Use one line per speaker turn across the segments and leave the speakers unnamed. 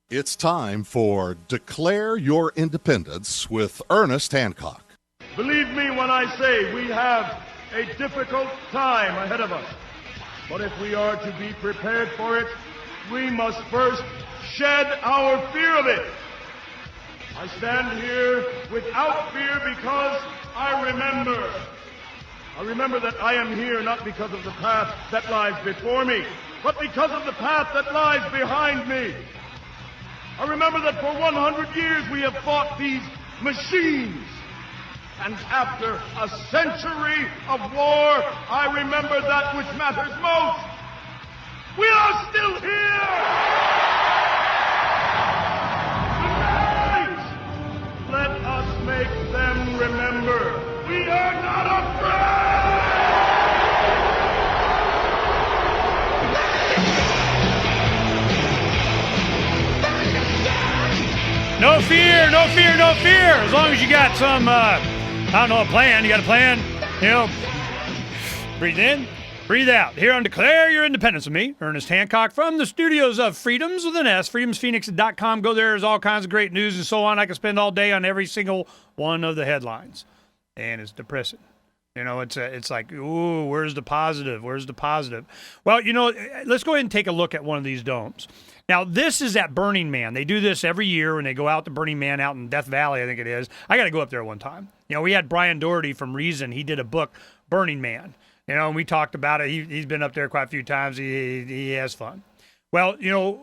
It's time for Declare Your Independence with Ernest Hancock.
Believe me when I say we have a difficult time ahead of us. But if we are to be prepared for it, we must first shed our fear of it. I stand here without fear because I remember that I am here not because of the path that lies before me, but because of the path that lies behind me. I remember that for 100 years we have fought these machines. And after a century of war, I remember that which matters most. We are still here! Tonight, let us make them remember we are not afraid!
No fear, no fear, no fear. As long as you got some, I don't know, a plan. You got a plan? You know, breathe in, breathe out. Here on Declare Your Independence with me, Ernest Hancock, from the studios of Freedoms with an S, freedomsphoenix.com. Go there. There's all kinds of great news and so on. I can spend all day on every single one of the headlines. And it's depressing. You know, it's like, ooh, where's the positive? Where's the positive? Well, you know, let's go ahead and take a look at one of these domes. Now, this is at Burning Man. They do this every year when they go out to Burning Man out in Death Valley, I think it is. I got to go up there one time. You know, we had Brian Doherty from Reason. He did a book, Burning Man. You know, and we talked about it. He's been up there quite a few times. He has fun. Well, you know,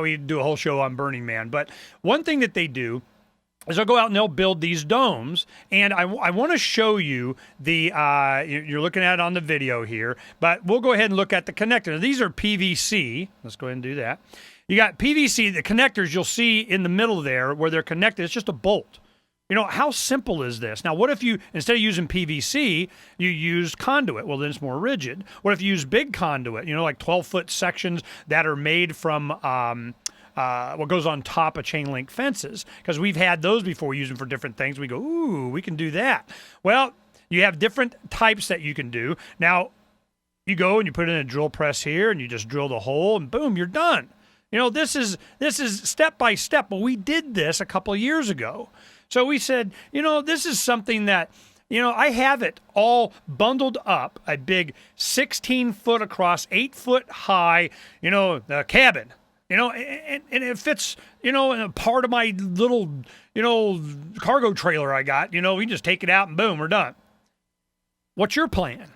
we do a whole show on Burning Man. But one thing that they do is they'll go out and they'll build these domes. And I want to show you the, you're looking at it on the video here, but we'll go ahead and look at the connector. Now, these are PVC. Let's go ahead and do that. You got PVC, the connectors you'll see in the middle there where they're connected. It's just a bolt. You know, how simple is this? Now, what if you, instead of using PVC, you use conduit? Well, then it's more rigid. What if you use big conduit, you know, like 12-foot sections that are made from what goes on top of chain link fences? Because we've had those before, use them for different things. We go, ooh, we can do that. Well, you have different types that you can do. Now, you go and you put in a drill press here and you just drill the hole and boom, you're done. You know, this is step by step, but we did this a couple of years ago. So we said, you know, this is something that, you know, I have it all bundled up, a big 16-foot across, 8-foot high, you know, cabin, you know, and it fits, you know, in a part of my little, you know, cargo trailer I got. You know, we just take it out and boom, we're done. What's your plan?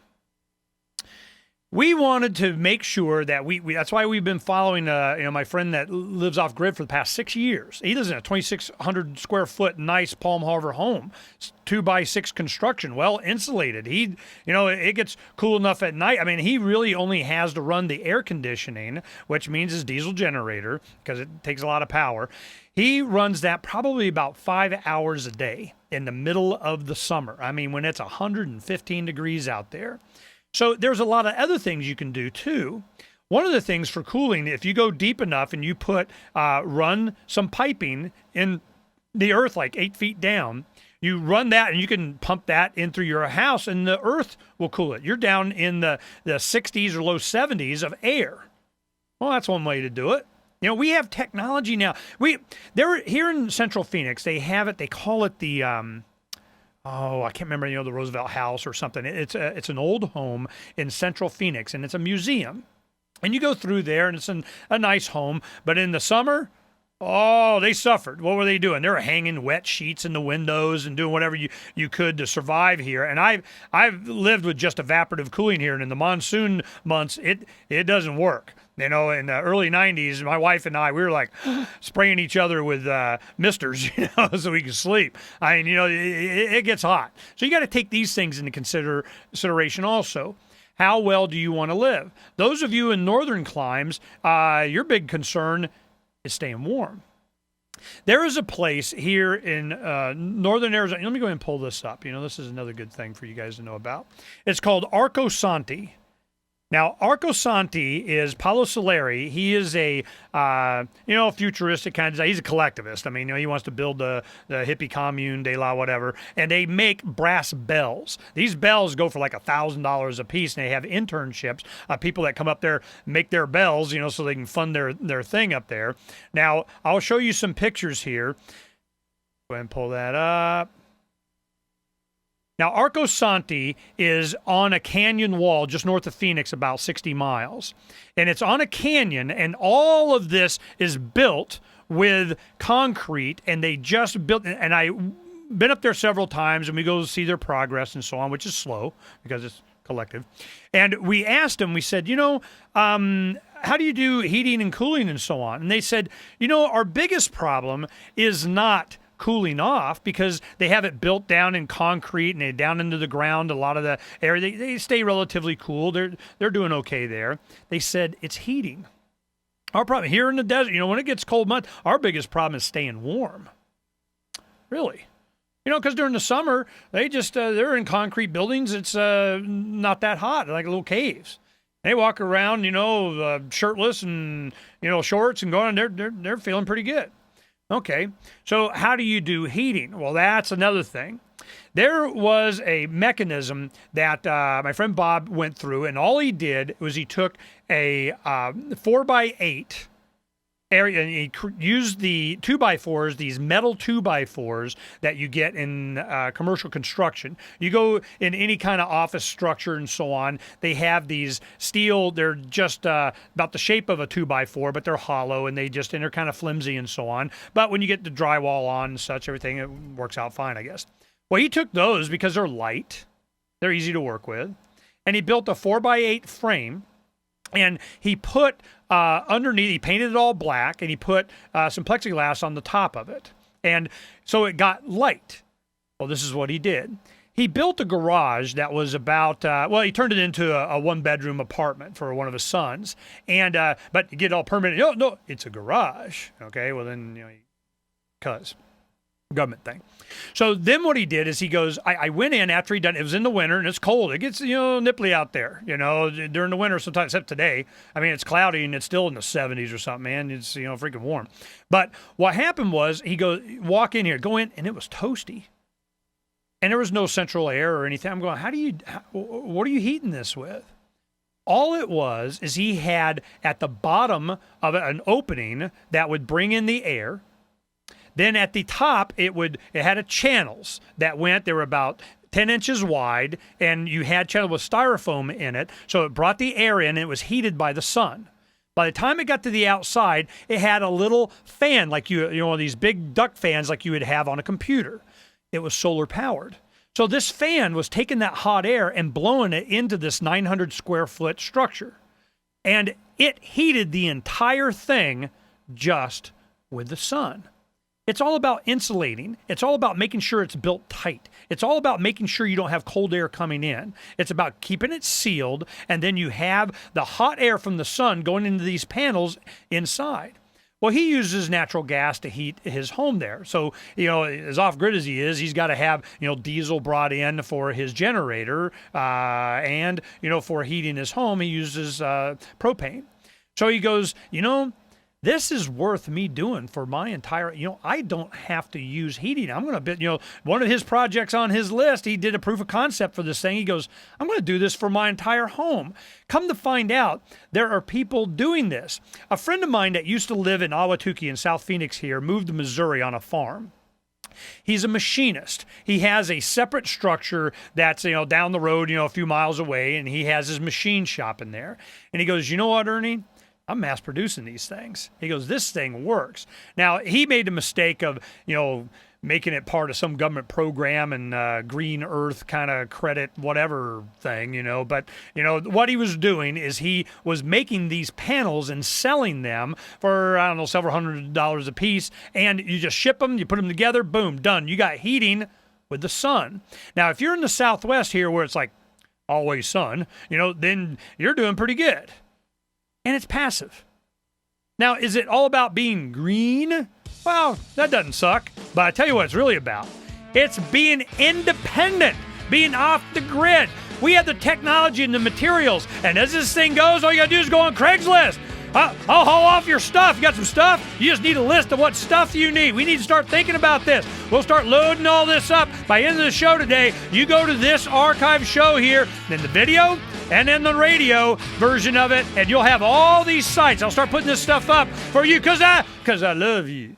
We wanted to make sure that we that's why we've been following, you know, my friend that lives off grid for the past 6 years. He lives in a 2,600 square foot nice Palm Harbor home, 2x6 construction, well insulated. He, you know, it gets cool enough at night. I mean, he really only has to run the air conditioning, which means his diesel generator, because it takes a lot of power. He runs that probably about 5 hours a day in the middle of the summer. I mean, when it's 115 degrees out there. So there's a lot of other things you can do too. One of the things for cooling, if you go deep enough and you run some piping in the earth like 8 feet down, you run that and you can pump that in through your house and the earth will cool it. You're down in the 60s or low 70s of air. Well, that's one way to do it. You know, we have technology now. They're here in Central Phoenix. They have it. They call it the I can't remember, you know, the Roosevelt House or something. It's an old home in Central Phoenix, and it's a museum. And you go through there, and it's a nice home. But in the summer, oh, they suffered. What were they doing? They were hanging wet sheets in the windows and doing whatever you could to survive here. And I've lived with just evaporative cooling here, and in the monsoon months, it doesn't work. You know, in the early 90s, my wife and I, we were like spraying each other with misters, you know, so we could sleep. I mean, you know, it gets hot. So you got to take these things into consideration also. How well do you want to live? Those of you in northern climes, your big concern is staying warm. There is a place here in northern Arizona. Let me go ahead and pull this up. You know, this is another good thing for you guys to know about. It's called Arco Santi. Now, Arco Santi is Paolo Soleri. He is a, futuristic kind of, he's a collectivist. I mean, he wants to build the hippie commune, de la whatever, and they make brass bells. These bells go for like $1,000 a piece, and they have internships, people that come up there, make their bells, so they can fund their thing up there. Now, I'll show you some pictures here. Go ahead and pull that up. Now, Arco Santi is on a canyon wall just north of Phoenix, about 60 miles. And it's on a canyon, and all of this is built with concrete, and they just built, and I've been up there several times, and we go see their progress and so on, which is slow because it's collective. And we asked them, we said, how do you do heating and cooling and so on? And they said, our biggest problem is not cooling off, because they have it built down in concrete and they're down into the ground. A lot of the area, they stay relatively cool. They're doing okay there. They said it's heating. Our problem here in the desert, when it gets cold months, our biggest problem is staying warm. Really. Because during the summer, they just, they're in concrete buildings. It's not that hot, like little caves. They walk around, shirtless and, shorts and going, they're feeling pretty good. Okay, so how do you do heating? Well, that's another thing. There was a mechanism that my friend Bob went through, and all he did was he took a 4x8 area, and he used the 2x4s, these metal 2x4s that you get in commercial construction. You go in any kind of office structure and so on, they have these steel, they're just about the shape of a 2x4, but they're hollow, and they're kind of flimsy and so on. But when you get the drywall on and such, everything, it works out fine, I guess. Well, he took those because they're light, they're easy to work with, and he built a 4x8 frame. And he put underneath, he painted it all black, and he put some plexiglass on the top of it. And so it got light. Well, this is what he did. He built a garage that was about, he turned it into a one-bedroom apartment for one of his sons. And but to get it all permitted, no, it's a garage. Okay, well then, because government thing. So then what he did is he goes, I went in after he done, it was in the winter and it's cold. It gets, nipply out there, during the winter sometimes, except today. I mean, it's cloudy and it's still in the 70s or something, man. It's, freaking warm. But what happened was he goes, walk in here, go in, and it was toasty. And there was no central air or anything. I'm going, what are you heating this with? All it was is he had at the bottom of it an opening that would bring in the air. Then at the top, it had a channels that went, they were about 10 inches wide, and you had channels with styrofoam in it, so it brought the air in, and it was heated by the sun. By the time it got to the outside, it had a little fan, like these big duct fans like you would have on a computer. It was solar powered. So this fan was taking that hot air and blowing it into this 900 square foot structure. And it heated the entire thing just with the sun. It's all about insulating. It's all about making sure it's built tight. It's all about making sure you don't have cold air coming in. It's about keeping it sealed, and then you have the hot air from the sun going into these panels inside. Well, he uses natural gas to heat his home there. So, as off-grid as he is, he's got to have, diesel brought in for his generator, and, for heating his home, he uses propane. So he goes, this is worth me doing for my entire, I don't have to use heating. I'm going to, one of his projects on his list, he did a proof of concept for this thing. He goes, I'm going to do this for my entire home. Come to find out, there are people doing this. A friend of mine that used to live in Ahwatukee in South Phoenix here moved to Missouri on a farm. He's a machinist. He has a separate structure that's, down the road, a few miles away, and he has his machine shop in there. And he goes, you know what, Ernie? I'm mass producing these things. He goes, this thing works. Now, he made the mistake of, making it part of some government program and green earth kind of credit, whatever thing, But, what he was doing is he was making these panels and selling them for, several $100s a piece. And you just ship them, you put them together, boom, done. You got heating with the sun. Now, if you're in the Southwest here where it's like always sun, then you're doing pretty good. And it's passive. Now, is it all about being green? Well, that doesn't suck. But I tell you what it's really about. It's being independent, being off the grid. We have the technology and the materials. And as this thing goes, all you got to do is go on Craigslist. I'll haul off your stuff. You got some stuff? You just need a list of what stuff you need. We need to start thinking about this. We'll start loading all this up. By the end of the show today, you go to this archive show here, then the video, and then the radio version of it, and you'll have all these sites. I'll start putting this stuff up for you because I love you.